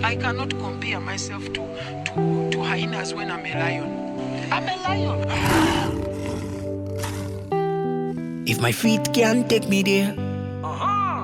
I cannot compare myself to hyenas when I'm a lion. I'm a lion. If my feet can't take me there,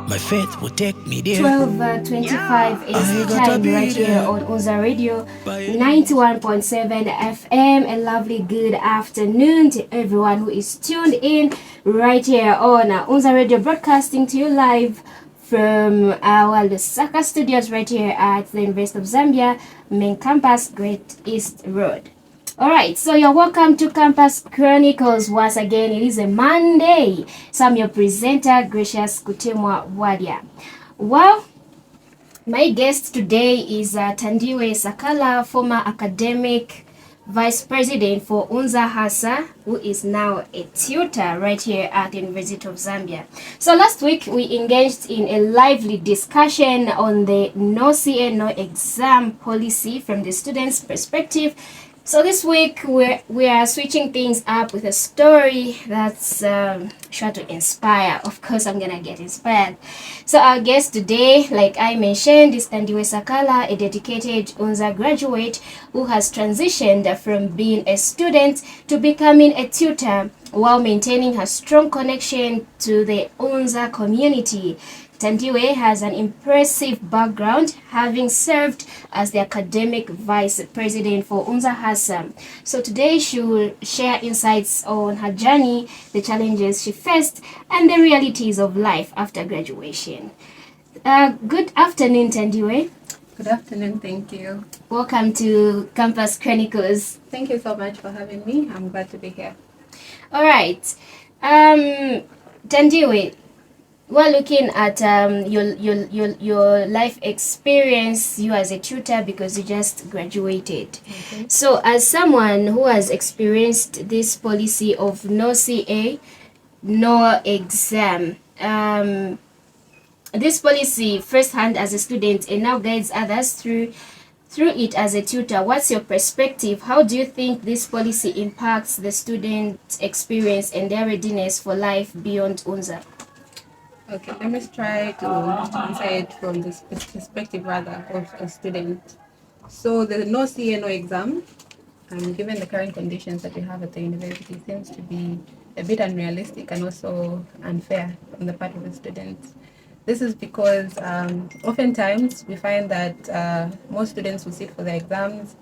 my faith will take me there. 12:25 is the time right here on Unza Radio 91.7 FM. A lovely good afternoon to everyone who is tuned in right here on Unza Radio, broadcasting to you live from our Lusaka studios right here at the University of Zambia main campus, Great East Road. Alright, so you're welcome to Campus Chronicles once again. It is a Monday. So I'm your presenter, gracious Kutemwa Bwalya. Well, my guest today is Thandiwe Sakala, former academic vice president for Unza Hasa, who is now a tutor right here at the University of Zambia. So last week we engaged in a lively discussion on the no CA, no exam policy from the students' perspective. So this week we are switching things up with a story that's sure to inspire. Of course, I'm gonna get inspired. So our guest today, like I mentioned, is Thandiwe Sakala, a dedicated Unza graduate who has transitioned from being a student to becoming a tutor while maintaining her strong connection to the Unza community. Thandiwe has an impressive background, having served as the academic vice president for Unza Hasa. So today she will share insights on her journey, the challenges she faced, and the realities of life after graduation. Good afternoon, Thandiwe. Good afternoon, thank you. Welcome to Campus Chronicles. Thank you so much for having me. I'm glad to be here. All right. Thandiwe, we're looking at your life experience, you as a tutor, because you just graduated. Okay. So as someone who has experienced this policy of no CA, no exam, this policy firsthand as a student and now guides others through it as a tutor, what's your perspective? How do you think this policy impacts the student experience and their readiness for life beyond Unza? Okay, let me try to answer it from the perspective rather of a student. So the no CA, no exam, given the current conditions that we have at the university, seems to be a bit unrealistic and also unfair on the part of the students. This is because oftentimes we find that most students will sit for the exams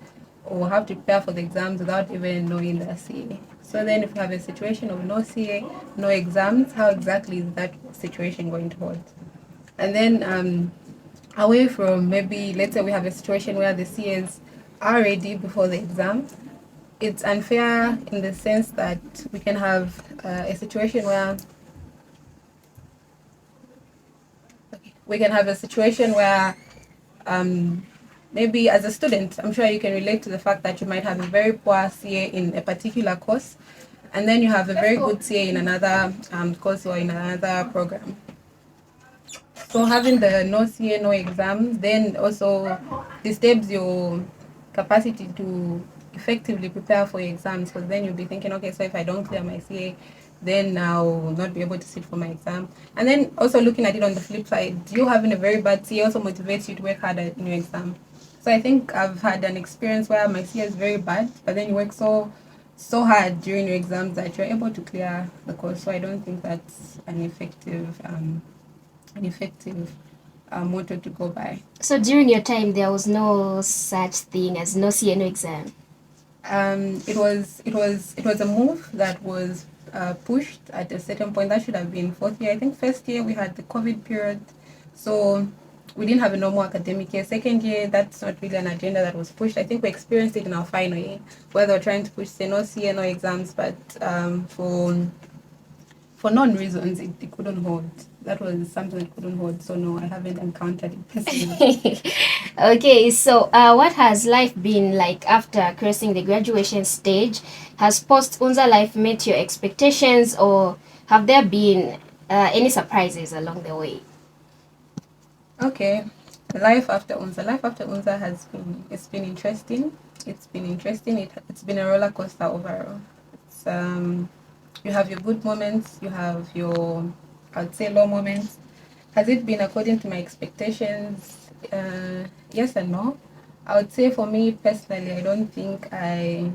or have to prepare for the exams without even knowing the CA. So then if you have a situation of no CA, no exams, how exactly is that situation going to hold? And then away from maybe, let's say we have a situation where the CAs are ready before the exam, it's unfair in the sense that we can have a situation where maybe as a student, I'm sure you can relate to the fact that you might have a very poor CA in a particular course, and then you have a very good CA in another course or in another program. So having the no CA, no exam, then also disturbs your capacity to effectively prepare for your exams, because then you'll be thinking, okay, so if I don't clear my CA, then I'll not be able to sit for my exam. And then also looking at it on the flip side, you having a very bad CA also motivates you to work harder in your exam. So I think I've had an experience where my CA is very bad, but then you work so hard during your exams that you're able to clear the course. So I don't think that's an effective motto to go by. So during your time, there was no such thing as no CA, no exam. It was a move that was pushed at a certain point. That should have been fourth year. I think first year we had the COVID period, so we didn't have a normal academic year. Second year, that's not really an agenda that was pushed. I think we experienced it in our final year, where they were trying to push say no CA, no exams, but for non-reasons it couldn't hold. That was something that couldn't hold. So no, I haven't encountered it personally. Okay, so what has life been like after crossing the graduation stage? Has post-Unza life met your expectations, or have there been any surprises along the way? Okay, life after Unza has been interesting. It's been a roller coaster overall. It's you have your good moments, you have your, I'd say, low moments, Has it been according to my expectations? Yes and no. I would say for me personally, I don't think I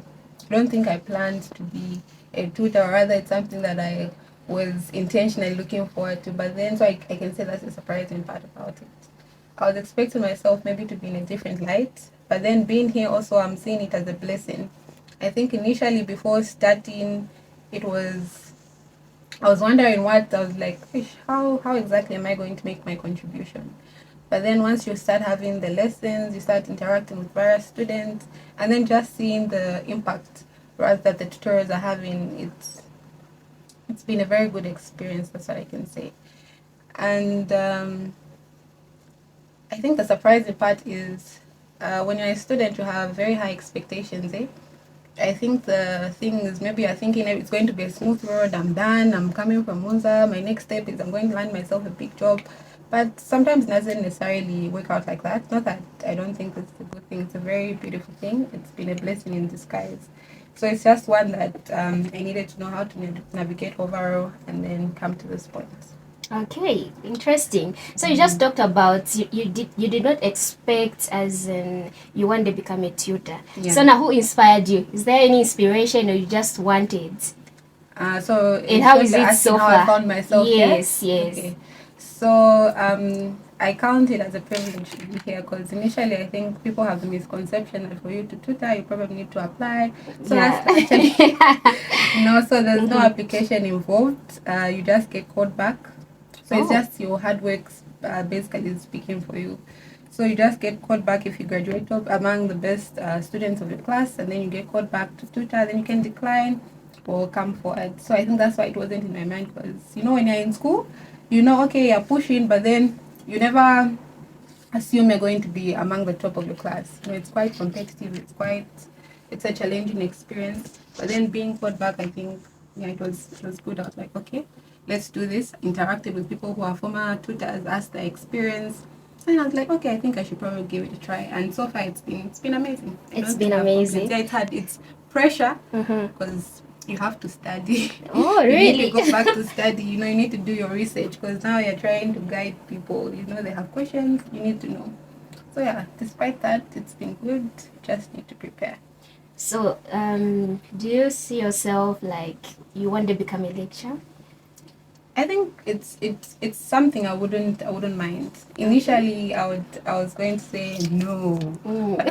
planned to be a tutor. Rather, it's something that I was intentionally looking forward to. But then, so I can say that's the surprising part about it. I was expecting myself maybe to be in a different light, but then being here also, I'm seeing it as a blessing. I think initially before starting, it was I was wondering what I was like, "Ish, how exactly am I going to make my contribution?" But then once you start having the lessons, you start interacting with various students, and then just seeing the impact rather that the tutors are having, it's been a very good experience. That's what I can say. And I think the surprising part is when you're a student, you have very high expectations. I think the thing is maybe you're thinking it's going to be a smooth road. I'm done. I'm coming from Unza. My next step is I'm going to land myself a big job. But sometimes it doesn't necessarily work out like that. Not that I don't think it's a good thing. It's a very beautiful thing. It's been a blessing in disguise. So it's just one that I needed to know how to navigate overall and then come to this point. Okay, interesting. So you just talked about you did not expect as in you wanted to become a tutor. Yeah. So now who inspired you? Is there any inspiration or you just wanted? So And how is it asking so how far? I found myself Yes, here? yes. Okay. So I count it as a privilege to be here because initially I think people have the misconception that for you to tutor you probably need to apply. So Yeah. that's actually so there's no application involved. You just get called back. So it's Oh. just your hard work basically speaking for you. So you just get called back if you graduate top among the best students of your class, and then you get called back to tutor. Then you can decline or come forward. So I think that's why it wasn't in my mind because when you're in school, okay, you're pushing, but then you never assume you're going to be among the top of your class. It's quite competitive. It's a challenging experience. But then being called back, I think, it was good. I was like, okay, let's do this. Interacted with people who are former tutors, asked their experience, and I was like, okay, I think I should probably give it a try. And so far, it's been amazing. It's been amazing. Yeah, it's pressure Mm-hmm. because you have to study. Oh, You need to really? go back to study. You need to do your research because now you're trying to guide people. They have questions. You need to know. So yeah, despite that, it's been good. Just need to prepare. So, do you see yourself like you want to become a lecturer? I think it's something I wouldn't mind. Initially, I was going to say no, but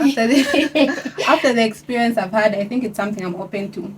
after the experience I've had, I think it's something I'm open to.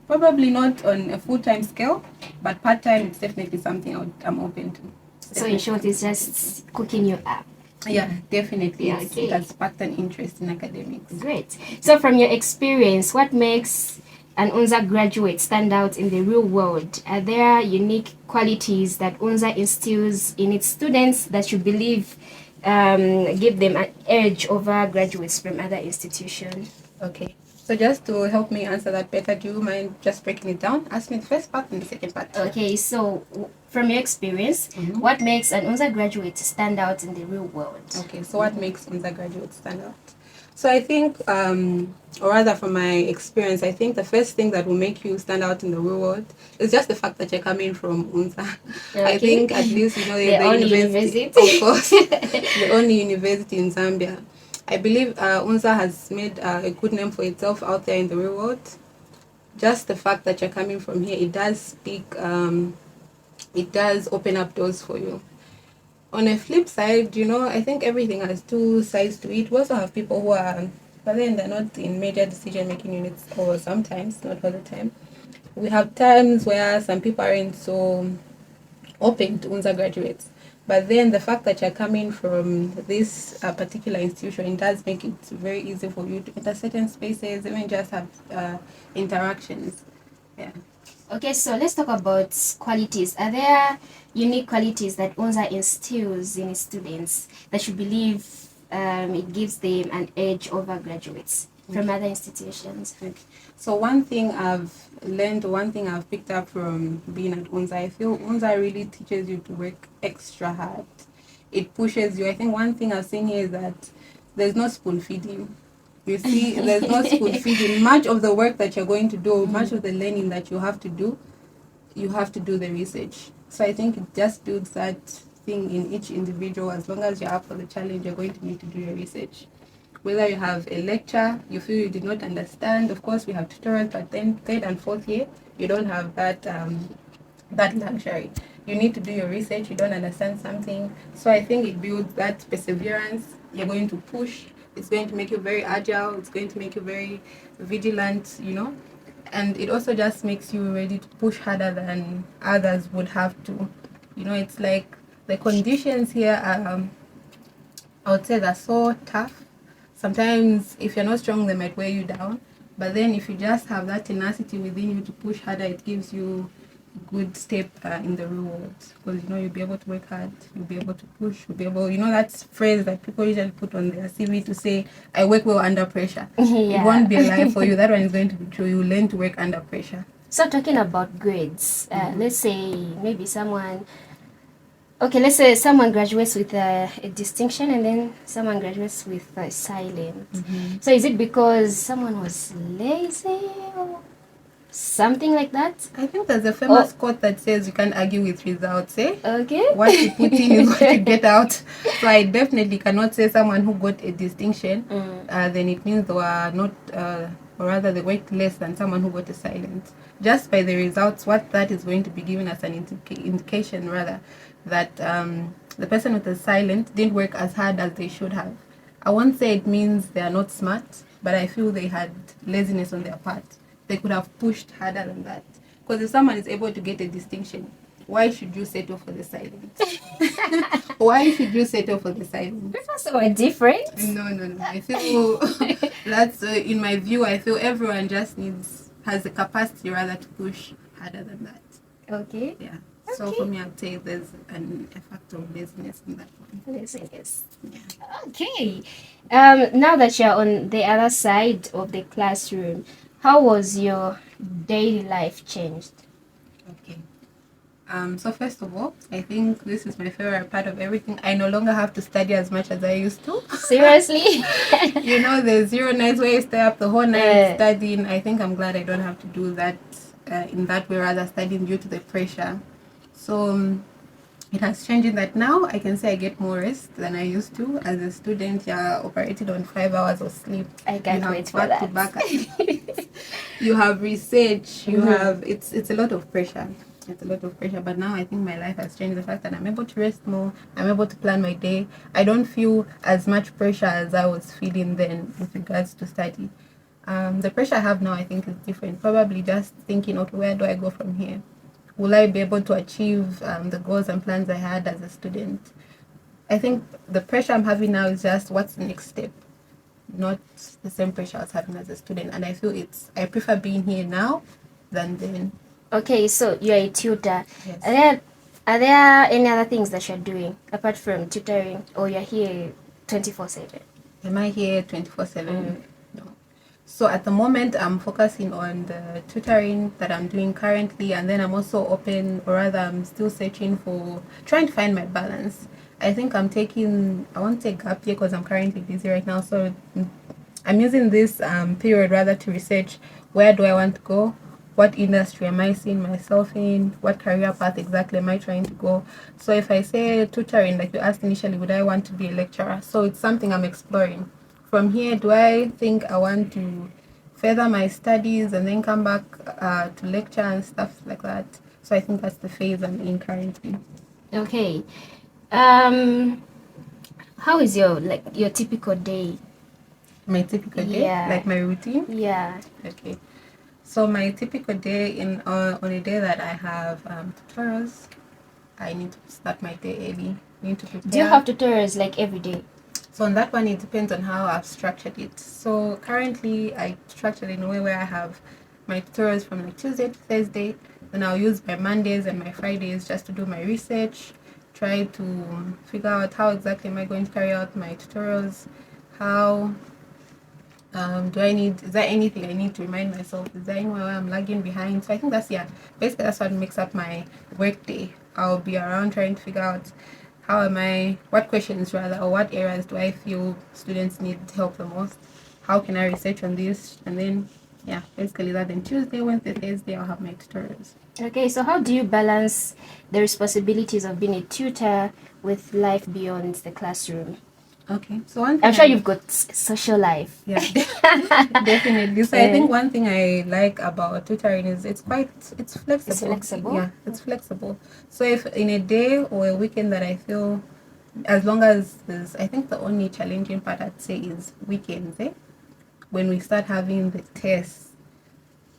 Probably not on a full-time scale, but part-time it's definitely something I'm open to. So in short, it's just cooking you up. Yeah, definitely. Yeah, It okay. has sparked an interest in academics. Great. So from your experience, what makes an Unza graduate stand out in the real world? Are there unique qualities that Unza instills in its students that you believe give them an edge over graduates from other institutions? Okay. So just to help me answer that better, do you mind just breaking it down? Ask me the first part and the second part. Okay, so from your experience, what makes an Unza graduate stand out in the real world? Okay, so what makes undergraduates stand out? So I think, or rather from my experience, I think the first thing that will make you stand out in the real world is just the fact that you're coming from Unza. I Okay. think at least, The the only university, university. of course, the only university in Zambia. I believe Unza has made a good name for itself out there in the real world. Just the fact that you're coming from here, it does speak, it does open up doors for you. On a flip side, I think everything has two sides to it. We also have people who are, but then they're not in major decision-making units, or sometimes, not all the time. We have times where some people aren't so open to Unza graduates. But then the fact that you're coming from this particular institution, it does make it very easy for you to enter certain spaces, even just have interactions. Yeah. Okay, so let's talk about qualities. Are there unique qualities that Unza instills in its students that you believe it gives them an edge over graduates from other institutions? Okay. So one thing I've learned, one thing I've picked up from being at Unza, I feel Unza really teaches you to work extra hard. It pushes you. I think one thing I've seen here is that there's no spoon feeding. You see, there's no spoon feeding. Much of the work that you're going to do, much of the learning that you have to do the research. So I think it just builds that thing in each individual. As long as you're up for the challenge, you're going to need to do your research. Whether you have a lecture you feel you did not understand, of course we have tutorials, but then third and fourth year you don't have that luxury. You need to do your research. You don't understand something, so I think it builds that perseverance. You're going to push. It's going to make you very agile. It's going to make you very vigilant, and it also just makes you ready to push harder than others would have to. It's like the conditions here are, I would say, they're so tough. Sometimes if you're not strong, they might weigh you down, but then if you just have that tenacity within you to push harder, it gives you a good step in the real world, because you'll be able to work hard, you'll be able to push, you'll be able, that phrase that people usually put on their CV to say, I work well under pressure. Yeah. It won't be a lie for you. That one is going to be true. You learn to work under pressure. So talking about grades, let's say maybe let's say someone graduates with a distinction and then someone graduates with a silent. So is it because someone was lazy or something like that? I think there's a famous quote that says you can't argue with results, eh? Okay. What you put in is what you get out. So I definitely cannot say someone who got a distinction, then it means they were not, or rather they worked less than someone who got a silent. Just by the results, what that is going to be giving us an indication, rather, that the person with the silent didn't work as hard as they should have. I won't say it means they are not smart, but I feel they had laziness on their part. They could have pushed harder than that. Because if someone is able to get a distinction, why should you settle for the silent? Why should you settle for the silent? So we're different. No. I feel that's, in my view, I feel everyone just has the capacity rather to push harder than that. Okay. Yeah. So for me, I'd say there's a factor of laziness in that one. Laziness. Yeah. Okay. Now that you're on the other side of the classroom, how was your daily life changed? Okay. So first of all, I think this is my favorite part of everything. I no longer have to study as much as I used to. Seriously? The 0 nights where you stay up the whole night studying. I think I'm glad I don't have to do that in that way, rather studying due to the pressure. So it has changed in that now I can say I get more rest than I used to. As a student, you're operated on 5 hours of sleep. I can't wait for that. To back. You have research. You have it's a lot of pressure. It's a lot of pressure. But now I think my life has changed. The fact that I'm able to rest more, I'm able to plan my day. I don't feel as much pressure as I was feeling then with regards to study. The pressure I have now, I think, is different. Probably just thinking, okay, where do I go from here? Will I be able to achieve the goals and plans I had as a student? I think the pressure I'm having now is just what's the next step, not the same pressure I was having as a student. And I feel I prefer being here now than then. Okay, so you're a tutor. Yes. Are there any other things that you're doing apart from tutoring, or you're here 24/7? Am I here 24/7? No. So at the moment, I'm focusing on the tutoring that I'm doing currently, and then I'm also open, or rather, I'm still trying to find my balance. I think I won't take gap year because I'm currently busy right now. So I'm using this period rather to research where do I want to go, what industry am I seeing myself in, what career path exactly am I trying to go. So if I say tutoring, like you asked initially, would I want to be a lecturer? So it's something I'm exploring. From here, do I think I want to further my studies and then come back to lecture and stuff like that? So I think that's the phase I'm in currently. Okay. How is your typical day? My typical day? Yeah. Like my routine? Yeah. Okay. So my typical day on a day that I have tutorials, I need to start my day early. I need to prepare. Do you have tutorials like every day? So on that one, it depends on how I've structured it. So currently, I structured it in a way where I have my tutorials from like Tuesday to Thursday. Then I'll use my Mondays and my Fridays just to do my research, try to figure out how exactly am I going to carry out my tutorials, how is there anything I need to remind myself? Is there anywhere where I'm lagging behind? So I think basically that's what makes up my work day. I'll be around trying to figure out what questions rather, or what areas do I feel students need help the most? How can I research on this? And then yeah, basically that. Then Tuesday, Wednesday, Thursday, I'll have my tutorials. Okay, so how do you balance the responsibilities of being a tutor with life beyond the classroom? Okay, so one thing I'm sure you've got social life. Yeah, definitely. So I think one thing I like about tutoring is it's flexible. It's flexible. Yeah, it's flexible. So if in a day or a weekend that I feel, as long as there's, I think the only challenging part I'd say is weekends, when we start having the tests.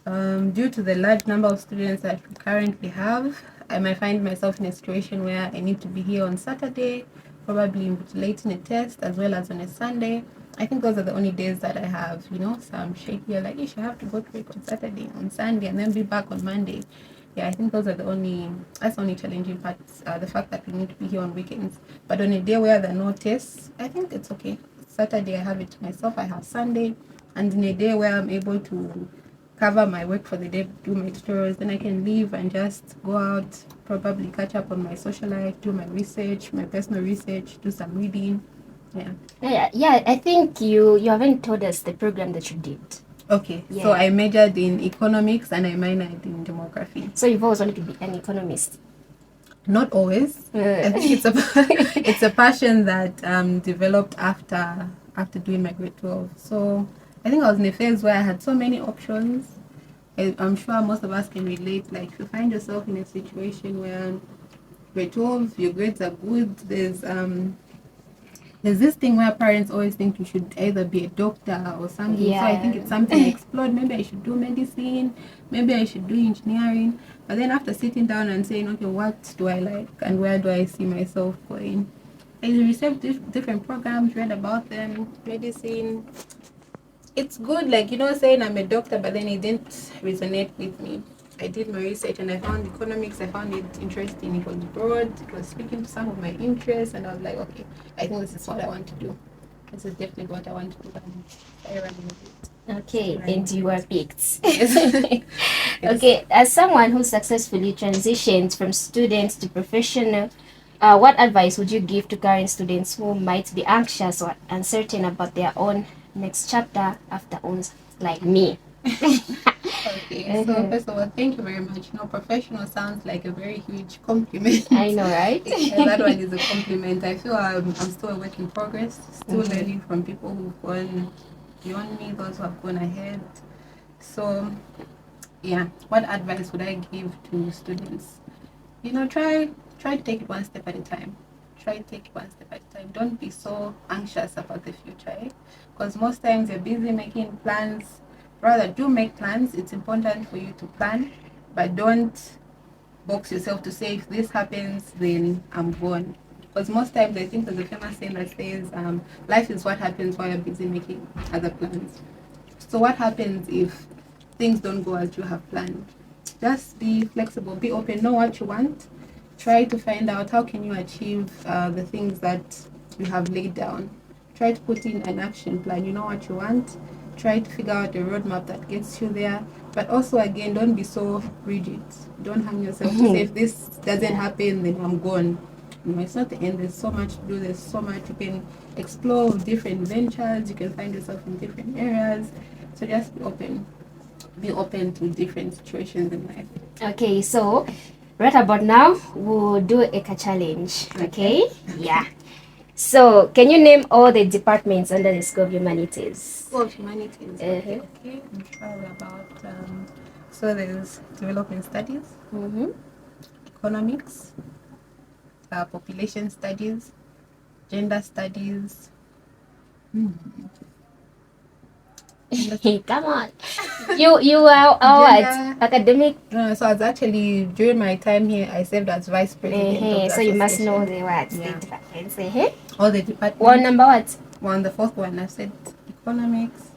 Due to the large number of students that we currently have, I might find myself in a situation where I need to be here on Saturday, probably invigilating a test, as well as on a Sunday. I think those are the only days that I have, some shaky, like, you should have to go to work on Saturday, on Sunday, and then be back on Monday. Yeah, I think that's the only challenging part, the fact that we need to be here on weekends. But on a day where there are no tests, I think it's okay. Saturday, I have it to myself, I have Sunday, and in a day where I'm able to cover my work for the day, do my tutorials, then I can leave and just go out, probably catch up on my social life, do my research, my personal research, do some reading. Yeah, I think you haven't told us the program that you did. Okay, so I majored in economics and I minored in demography. So you've always wanted to be an economist? Not always. I think it's a passion that developed after doing my grade 12. So I think I was in a phase where I had so many options. I'm sure most of us can relate. Like, if you find yourself in a situation where grade 12, your grades are good, there's this thing where parents always think you should either be a doctor or something. Yeah. So I think it's something I explored. Maybe I should do medicine, maybe I should do engineering. But then after sitting down and saying, okay, what do I like and where do I see myself going? I researched different programs, read about them, medicine. It's good, like, saying I'm a doctor, but then it didn't resonate with me. I did my research and I found economics. I found it interesting. It was broad. It was speaking to some of my interests, and I was like, okay, I think this is what I want to do. This is definitely what I want to do. And I ran with it. Okay, and you were picked. Yes. Okay, as someone who successfully transitioned from student to professional, what advice would you give to current students who might be anxious or uncertain about their own next chapter after Unza, like me? Okay, so first of all, thank you very much. Professional sounds like a very huge compliment. I know, right? That one is a compliment. I feel I'm still a work in progress, still learning from people who've gone beyond me, those who have gone ahead. So, yeah, what advice would I give to students? Try to take it one step at a time. Try to take it one step at a time. Don't be so anxious about the future, because most times you're busy making plans. Rather, do make plans. It's important for you to plan, but don't box yourself to say, if this happens, then I'm gone. Because most times I think there's a famous saying that says, life is what happens while you're busy making other plans. So what happens if things don't go as you have planned? Just be flexible, be open, know what you want. Try to find out how can you achieve the things that you have laid down. Try to put in an action plan. You know what you want. Try to figure out a roadmap that gets you there. But also, again, don't be so rigid. Don't hang yourself to say, if this doesn't happen, then I'm gone. It's not the end. There's so much to do. There's so much. You can explore different ventures. You can find yourself in different areas. So just be open. Be open to different situations in life. Okay, so right about now, we'll do a challenge. Okay? Yeah. So, can you name all the departments under the School of Humanities? School of Humanities. Okay. I'm sure about. So there's Development Studies, Economics, Population Studies, Gender Studies. Come on. You are what? Academic? No, so I was actually, during my time here, I served as vice president. Of the so you must know the what? Yeah. The departments. All the departments. One number what? One, the fourth one, I said Economics,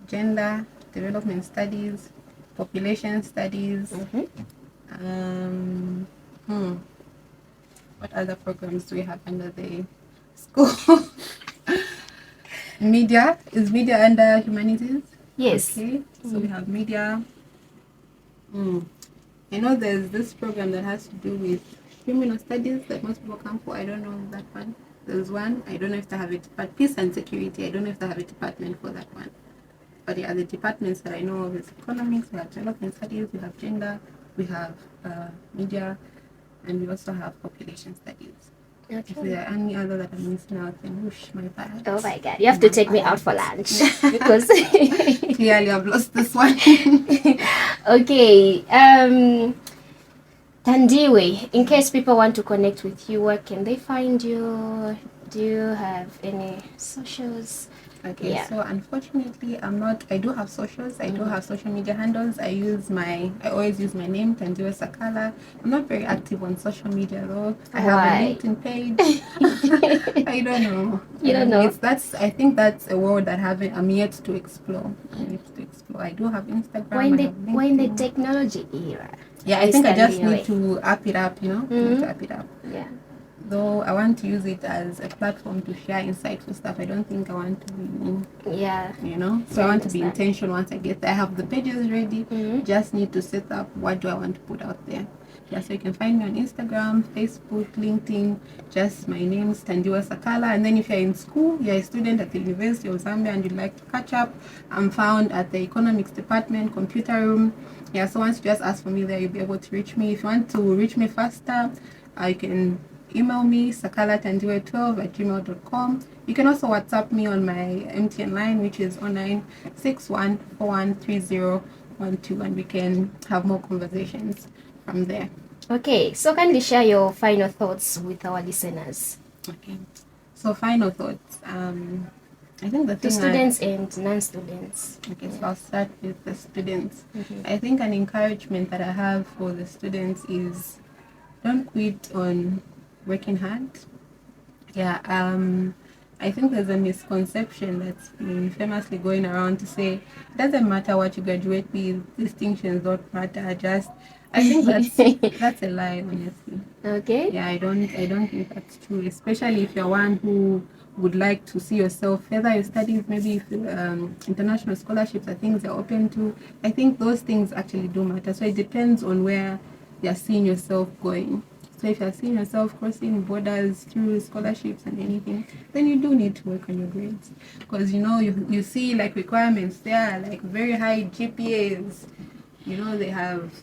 Gender, Development Studies, Population Studies. What other programs do we have under the school? Media. Is media under humanities? Yes. Okay. So we have media. I know there's this program that has to do with criminal studies that most people come for. I don't know that one. There's one. I don't know if they have it. But peace and security. I don't know if they have a department for that one. But yeah, the departments that I know of is economics, we have development studies, we have gender, we have media, and we also have population studies. If there are any other that I'm missing out, then whoosh, my bad. Oh my God, you have to take me out for lunch because clearly I've lost this one. Okay, Thandiwe, in case people want to connect with you, where can they find you? Do you have any socials? Okay, Yeah. so unfortunately, I do have socials. I do have social media handles. I always use my name, Thandiwe Sakala. I'm not very active on social media though. I have a LinkedIn page. I don't know. You don't know? I think that's a world that I'm yet to explore. I do have Instagram. We're in the technology era. Yeah, I think I just need to up it up, you know? Mm-hmm. To up it up. Yeah. Though I want to use it as a platform to share insightful stuff. I don't think I want to be, you know. So I want to be intentional once I get there. I have the pages ready. Mm-hmm. Just need to set up what do I want to put out there. Yeah, so you can find me on Instagram, Facebook, LinkedIn. Just my name is Thandiwe Sakala. And then if you're in school, you're a student at the University of Zambia and you'd like to catch up, I'm found at the economics department, computer room. Yeah, so once you just ask for me there, you'll be able to reach me. If you want to reach me faster, you can email me sakala12@gmail.com. You can also WhatsApp me on my MTN line, which is 0961413012, and we can have more conversations from there. Okay, so kindly share your final thoughts with our listeners. Okay, so final thoughts. I think the students and non-students. Okay, so I'll start with the students. Mm-hmm. I think an encouragement that I have for the students is don't quit on working hard. Yeah, I think there's a misconception that's been famously going around to say it doesn't matter what you graduate with, distinctions don't matter. I think that's a lie, honestly. Okay. Yeah, I don't think that's true, especially if you're one who would like to see yourself further your studies. Maybe if international scholarships are things you're open to. I think those things actually do matter. So it depends on where you're seeing yourself going. So if you're seeing yourself crossing borders through scholarships and anything, then you do need to work on your grades. Because, you know, you see like requirements there, like very high GPAs. You know, they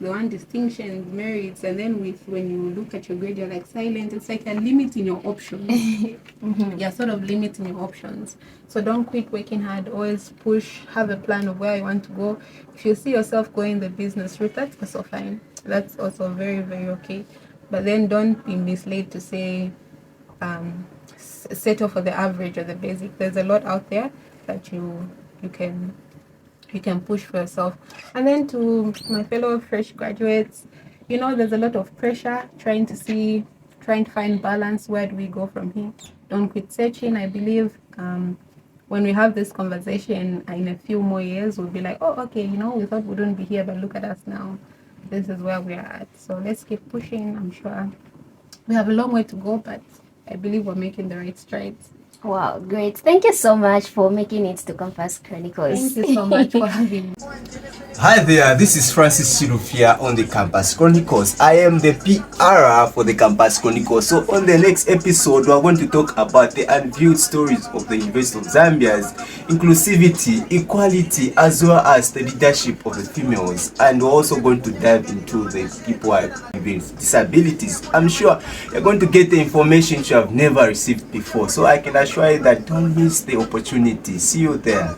want distinctions, merits, and then when you look at your grade, you're like silent. It's like you're limiting your options. Mm-hmm. You're sort of limiting your options. So don't quit working hard. Always push, have a plan of where you want to go. If you see yourself going the business route, that's also fine. That's also very, very okay. But then don't be misled to say settle for the average or the basic. There's a lot out there that you can push for yourself. And then to my fellow fresh graduates, you know, there's a lot of pressure trying to find balance. Where do we go from here? Don't quit searching. I believe when we have this conversation in a few more years, we'll be like, oh, okay, you know, we thought we wouldn't be here, but look at us now. This is where we are at. So let's keep pushing. I'm sure we have a long way to go, but I believe we're making the right strides. Wow, great. Thank you so much for making it to Campus Chronicles. Thank you so much for having me. Hi there, this is Francis Chirufia on the Campus Chronicles. I am the PR for the Campus Chronicles. So on the next episode, we are going to talk about the unveiled stories of the University of Zambia's inclusivity, equality, as well as the leadership of the females. And we're also going to dive into the people with disabilities. I'm sure you're going to get the information you have never received before. So I can assure you that don't miss the opportunity. See you there.